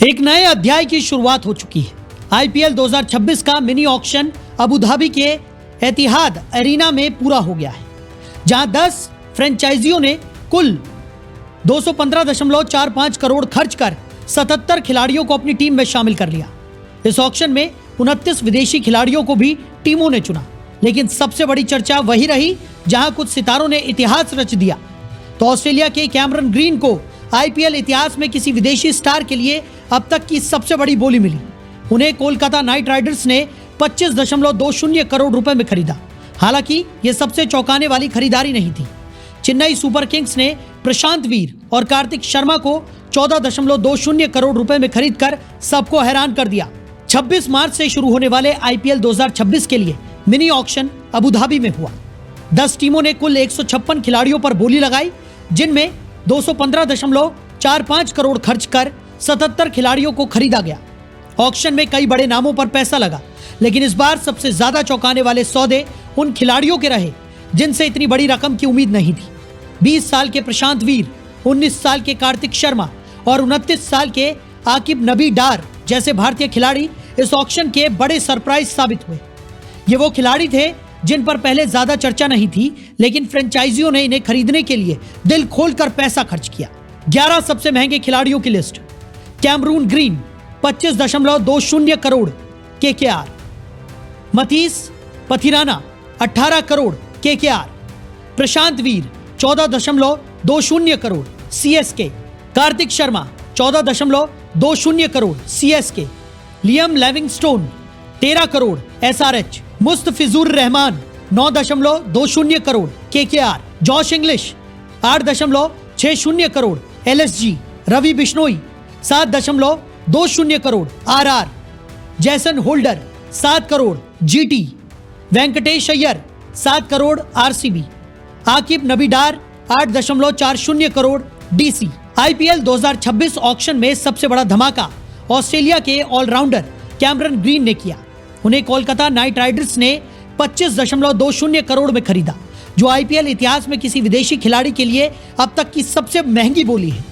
एक नए अध्याय की शुरुआत हो चुकी है। आईपीएल 2026 का मिनी ऑक्शन अबू धाबी के एतिहाद एरिना में पूरा हो गया है, जहां 10 फ्रेंचाइजियों ने कुल 215.45 करोड़ खर्च कर 77 खिलाड़ियों को अपनी टीम में शामिल कर लिया। इस ऑक्शन में 29 विदेशी खिलाड़ियों को भी टीमों ने चुना, लेकिन सबसे बड़ी चर्चा वही रही जहां कुछ सितारों ने इतिहास रच दिया। तो ऑस्ट्रेलिया के कैमरन ग्रीन को आईपीएल इतिहास में किसी विदेशी स्टार के लिए अब तक की सबसे बड़ी बोली मिली। उन्हें कोलकाता नाइट राइडर्स ने 25.20 करोड़ रुपए में खरीदा। हालांकि यह सबसे चौंकाने वाली खरीदारी नहीं थी। चेन्नई सुपर किंग्स ने प्रशांत वीर और कार्तिक शर्मा को 14.20 करोड़ रुपए में खरीदकर सबको हैरान कर दिया। 26 मार्च से शुरू होने वाले आईपीएल 2026 के लिए मिनी ऑक्शन अबू धाबी में हुआ। 10 टीमों ने कुल 156 खिलाड़ियों पर बोली लगाई, जिनमें 215.45 करोड़ खर्च कर 77 खिलाड़ियों को खरीदा गया। ऑक्शन में कई बड़े नामों पर पैसा लगा, लेकिन इस बार सबसे ज्यादा चौंकाने वाले सौदे उन खिलाड़ियों के रहे जिनसे इतनी बड़ी रकम की उम्मीद नहीं थी। 20 साल के प्रशांत वीर, 19 साल के कार्तिक शर्मा और 29 साल के आकिब नबी डार जैसे भारतीय खिलाड़ी इस ऑक्शन के बड़े सरप्राइज साबित हुए। ये वो खिलाड़ी थे जिन पर पहले ज्यादा चर्चा नहीं थी, लेकिन फ्रेंचाइजियों ने इन्हें खरीदने के लिए दिल खोलकर पैसा खर्च किया। 11 सबसे महंगे खिलाड़ियों की list. Cameron Green 25.20 crore KKR. Matheesha Pathirana 18 crore KKR. Prashant Veer 14.20 crore CSK. Kartik Sharma 14.20 crore CSK. Liam Livingstone 13 crore SRH. Mustafizur Rahman 9.20 crore KKR. Josh Inglis 8.60 crore LSG. Ravi Bishnoi 7.20 crore RR. Jason Holder 7 crore GT. Venkatesh Iyer 7 crore RCB. Auqib Nabi Dar 8.40 crore DC. IPL 2026 auction में सबसे बड़ा धमाका ऑस्ट्रेलिया के ऑलराउंडर कैमरन ग्रीन ने किया। उन्हें कोलकाता नाइट राइडर्स ने 25.20 करोड़ में खरीदा, जो आईपीएल इतिहास में किसी विदेशी खिलाड़ी के लिए अब तक की सबसे महंगी बोली है।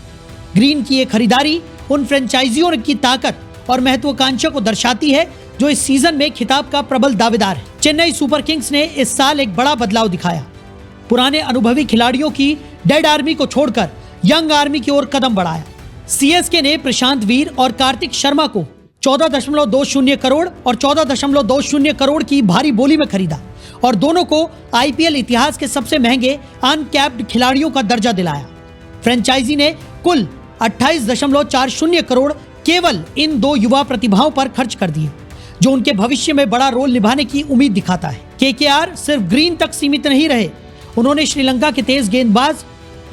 ग्रीन की यह खरीदारी उन फ्रेंचाइजियों की ताकत और महत्वाकांक्षा को दर्शाती है जो इस सीजन में खिताब का प्रबल दावेदार है। चेन्नई सुपर किंग्स ने इस साल एक बड़ा बदलाव दिखाया। पुराने अनुभवी खिलाड़ियों की डेड आर्मी को छोड़कर यंग आर्मी की ओर कदम बढ़ाया। सीएसके ने प्रशांत वीर और कार्तिक शर्मा को 14.20 करोड़ और 14.20 करोड़ की भारी बोली में खरीदा और दोनों को आईपीएल इतिहास के सबसे महंगे अनकैप्ड खिलाड़ियों का दर्जा दिलाया। फ्रेंचाइजी ने कुल 28.40 करोड़ केवल इन दो युवा प्रतिभाओं पर खर्च कर दिए, जो उनके भविष्य में बड़ा रोल निभाने की उम्मीद दिखाता है। केकेआर सिर्फ ग्रीन तक सीमित नहीं रहे। उन्होंने श्रीलंका के तेज गेंदबाज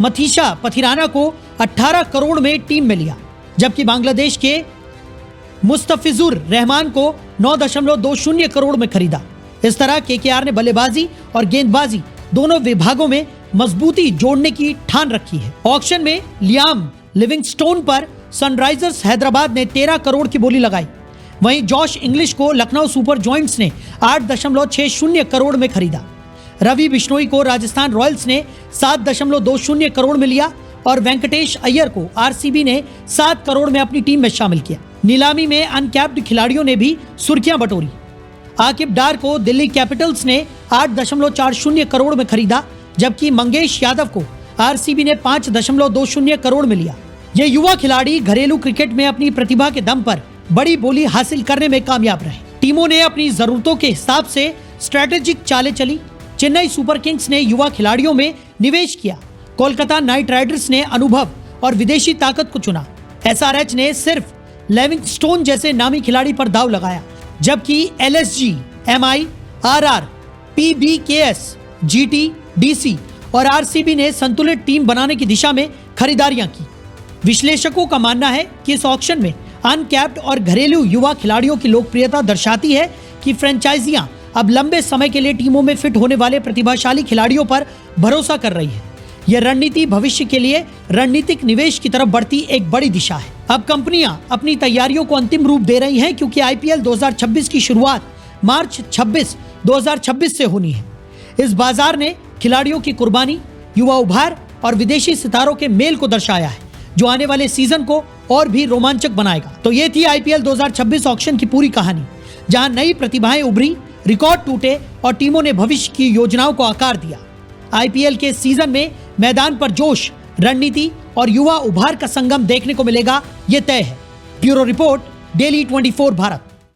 मथीसा पथिराना को 18 करोड़ में टीम में लिया, जबकि बांग्लादेश के मुस्तफिजुर रहमान को 9.20 करोड़ में खरीदा। इस तरह केकेआर ने बल्लेबाजी और गेंदबाजी दोनों विभागों में मजबूती जोड़ने की ठान रखी है। ऑक्शन में लियाम लिविंगस्टोन पर सनराइजर्स हैदराबाद ने 13 करोड़ की बोली लगाई। वहीं जॉश इंग्लिश को लखनऊ सुपर जॉइंट्स ने 8.60 करोड़ में खरीदा। रवि बिश्नोई को राजस्थान रॉयल्स ने 7.20 करोड़ में लिया और वेंकटेश अय्यर को आरसीबी ने 7 करोड़ में अपनी टीम में शामिल किया। नीलामी में अनकैप्ड खिलाड़ियों ने भी सुर्खियां बटोरी। आकिब डार को दिल्ली कैपिटल्स ने 8.40 करोड़ में खरीदा, जबकि मंगेश यादव को आरसीबी ने 5.20 करोड़ में लिया। ये युवा खिलाड़ी घरेलू क्रिकेट में अपनी प्रतिभा के दम पर बड़ी बोली हासिल करने में कामयाब रहे। टीमों ने अपनी जरूरतों के हिसाब से स्ट्रेटेजिक चालें चली। चेन्नई सुपर किंग्स ने युवा खिलाड़ियों में निवेश किया। कोलकाता नाइट राइडर्स ने अनुभव और विदेशी ताकत को चुना। एसआरएच ने सिर्फ लिविंगस्टोन जैसे नामी खिलाड़ी पर दाव लगाया, जबकि LSG, MI, RR, PBKS, GT, DC और आरसीबी ने संतुलित टीम बनाने की दिशा में खरीदारियां की। विश्लेषकों का मानना है कि इस ऑक्शन में अनकैप्ड और घरेलू युवा खिलाड़ियों की लोकप्रियता दर्शाती है कि फ्रेंचाइजियां अब लंबे समय के लिए टीमों में फिट होने वाले प्रतिभाशाली खिलाड़ियों पर भरोसा कर रही है। यह रणनीति भविष्य के लिए रणनीतिक निवेश की तरफ बढ़ती एक बड़ी दिशा है। अब कंपनियां अपनी तैयारियों को अंतिम रूप दे रही हैं, क्योंकि आईपीएल 2026 की शुरुआत मार्च 26, 2026 से होनी है। इस बाजार ने खिलाड़ियों की कुर्बानी, युवा उभार और विदेशी सितारों के मेल को दर्शाया है, जो आने वाले सीजन को और भी रोमांचक बनाएगा। तो ये थी आईपीएल 2026 ऑक्शन की पूरी कहानी, जहां नई प्रतिभाएं उभरी, रिकॉर्ड टूटे और टीमों ने भविष्य की योजनाओं को आकार दिया। आईपीएल के सीजन में मैदान पर जोश, रणनीति और युवा उभार का संगम देखने को मिलेगा, ये तय है। Bureau report, daily 24 Bharat.